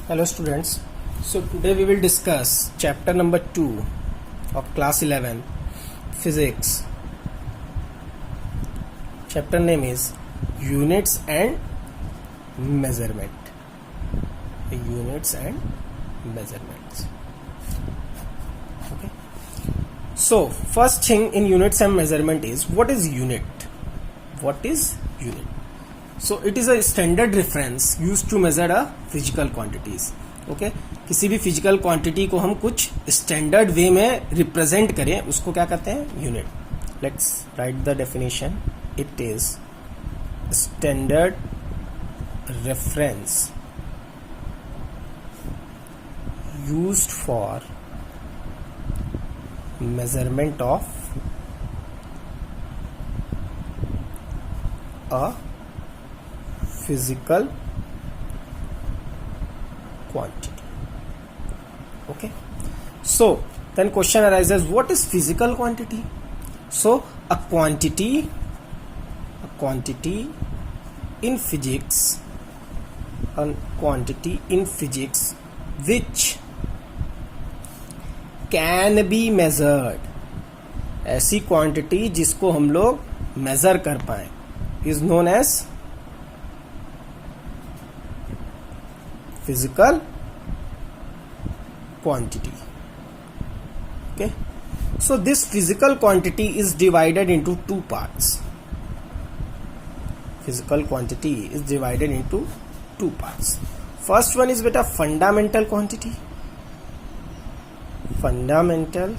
Hello students. So today we will discuss chapter number 2 of class 11 physics. Chapter name is units and measurement. Units and measurements. Okay. So first thing in units and measurement is what is unit? What is unit? So it is a standard reference used to measure a physical quantities. Okay, किसी भी physical quantity को हम कुछ standard वे में represent करें उसको क्या कहते हैं? Unit. Let's write the definition. It is standard reference used for measurement of a physical quantity. Okay, so then question arises, what is physical quantity? So a quantity in physics, which can be measured, ऐसी quantity जिसको हम लोग major कर पाए, is known as physical quantity. Okay, so this physical quantity is divided into two parts. Physical quantity is divided into two parts. First one is beta fundamental quantity. Fundamental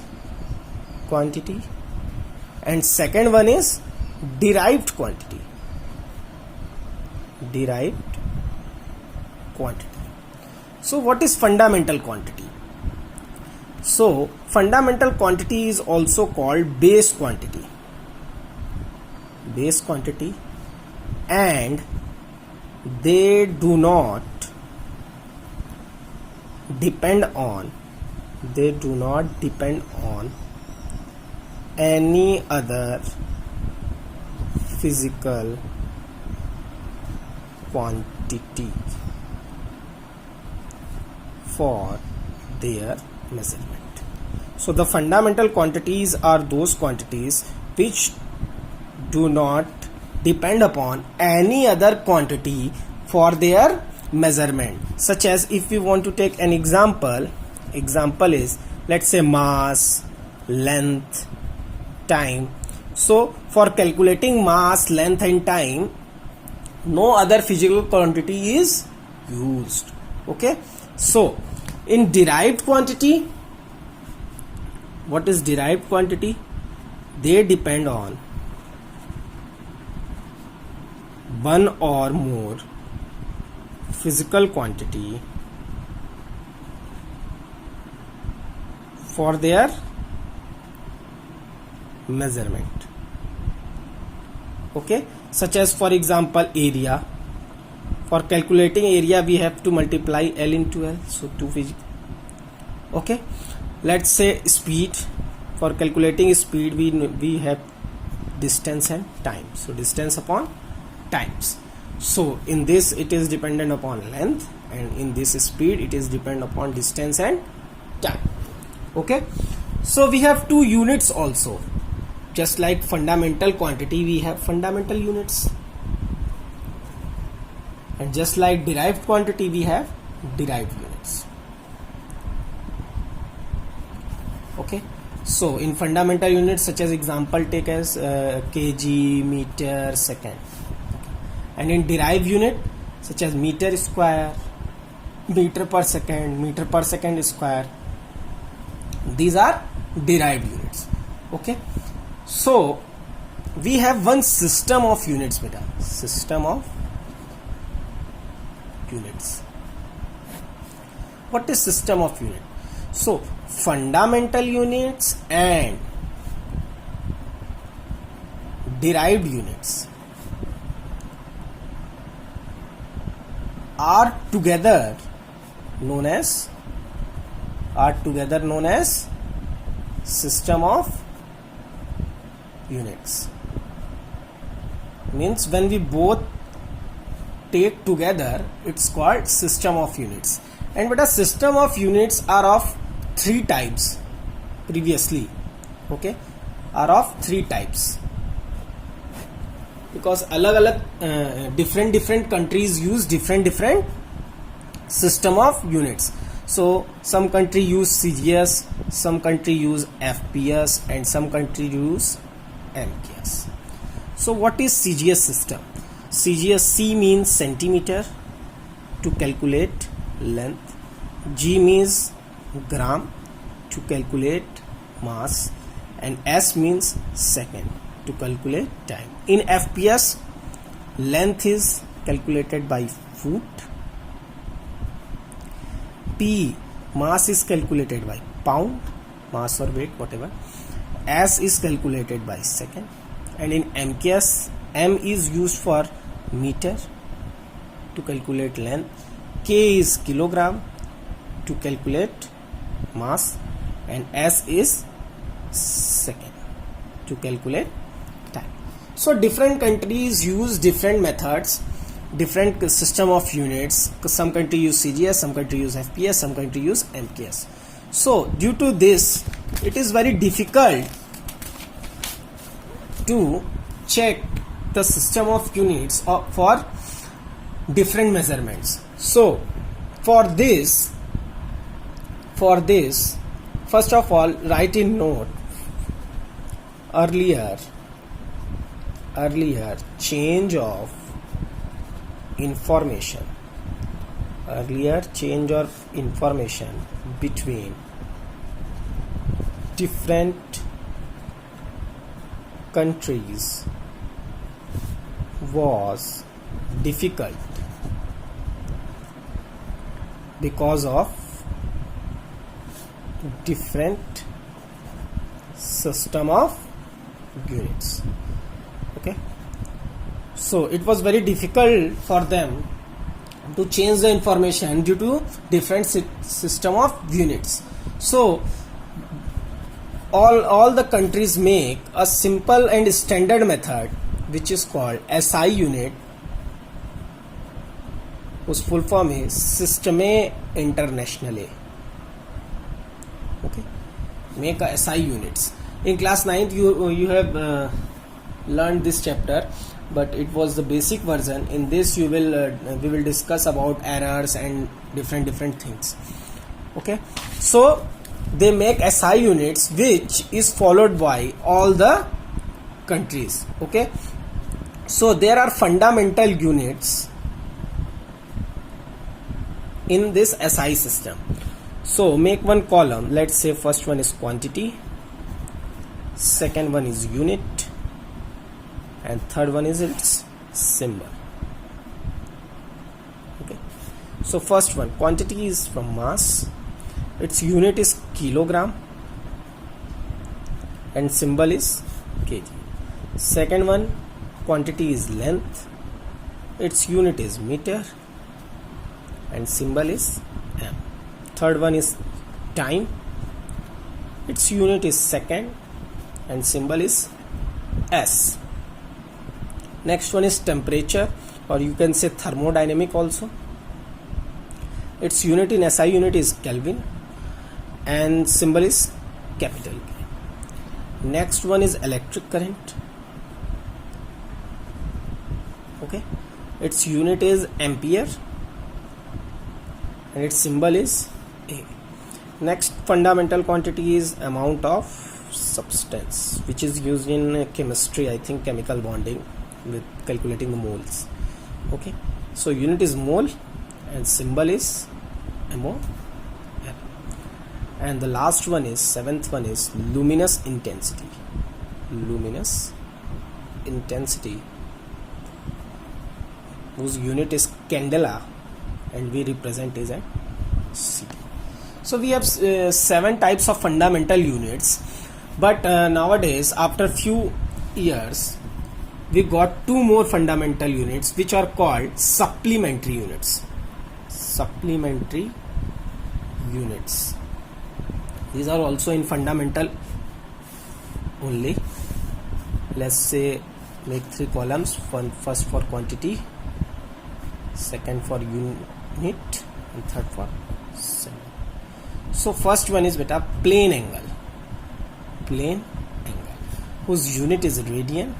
quantity. And second one is derived quantity. Derived quantity. So what is fundamental quantity? So fundamental quantity is also called base quantity. Base quantity, and they do not depend on any other physical quantity for their measurement. So the fundamental quantities are those quantities which do not depend upon any other quantity for their measurement. Such as, if we want to take an example is, let's say, mass, length, time. So for calculating mass, length and time, no other physical quantity is used. Okay, so in derived quantity, what is derived quantity? They depend on one or more physical quantity for their measurement. Okay, such as, for example, area. For calculating area we have to multiply L into L, so 2 physical. Okay, let's say speed. For calculating speed we have distance and time, so distance upon times. So in this it is dependent upon length, and in this speed it is dependent upon distance and time. Okay, so we have two units also. Just like fundamental quantity, we have fundamental units, and just like derived quantity, we have derived units. Okay, so in fundamental units, such as example take as kg, meter, second. Okay. And in derived unit, such as meter square, meter per second square, these are derived units. Okay, so we have one system of units, beta. System of units. What is system of unit? So fundamental units and derived units are together known as system of units. Means when we both take together, it's called system of units. And but a system of units are of three types previously, okay, are of three types, because different countries use different system of units. So some country use CGS, some country use FPS, and some country use MKS. So what is CGS system? CGS, C means centimeter to calculate length, G means gram to calculate mass, and S means second to calculate time. In FPS, length is calculated by foot, P, mass is calculated by pound, mass or weight, whatever, S is calculated by second, and in MKS, M is used for meter to calculate length, K is kilogram to calculate mass, and S is second to calculate time. So different countries use different methods, different system of units. Some country use CGS, some country use FPS, some country use MKS. So due to this, it is very difficult to check the system of units for different measurements. So for this, first of all, write in note, earlier change of information between different countries was difficult because of different system of units. Okay, so it was very difficult for them to change the information due to different system of units. So all the countries make a simple and standard method which is called SI unit, whose full form is Systeme Internationale. Okay, make a SI units. In class 9th you have learned this chapter, but it was the basic version. In this we will discuss about errors and different things. Okay, so they make SI units which is followed by all the countries. Okay, so there are fundamental units in this SI system. So make one column. Let's say first one is quantity, second one is unit, and third one is its symbol. Okay, so first one, quantity is from mass, its unit is kilogram, and symbol is kg. Second one, quantity is length, its unit is meter, and symbol is m. Third one is time, its unit is second, and symbol is s. Next one is temperature, or you can say thermodynamic also. Its unit in SI unit is Kelvin, and symbol is capital K. Next one is electric current. Okay, its unit is ampere, and its symbol is A. Next fundamental quantity is amount of substance, which is used in chemistry, I think chemical bonding, with calculating the moles. Okay, so unit is mole and symbol is MO. And the last one is, seventh one is luminous intensity. Luminous intensity, whose unit is candela, and we represent is at C. So we have 7 types of fundamental units, but nowadays after few years we got 2 more fundamental units which are called supplementary units. Supplementary units, these are also in fundamental only. Let's say make 3 columns, first for quantity, second for unit, and third for So first one is beta plane angle, whose unit is radian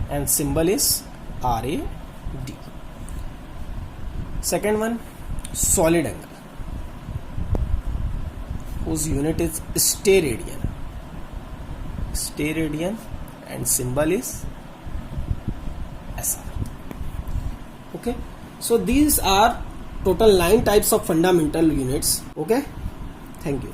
and symbol is RAD. Second one, solid angle, whose unit is steradian and symbol is SR. Okay, so these are total 9 types of fundamental units. Okay, thank you.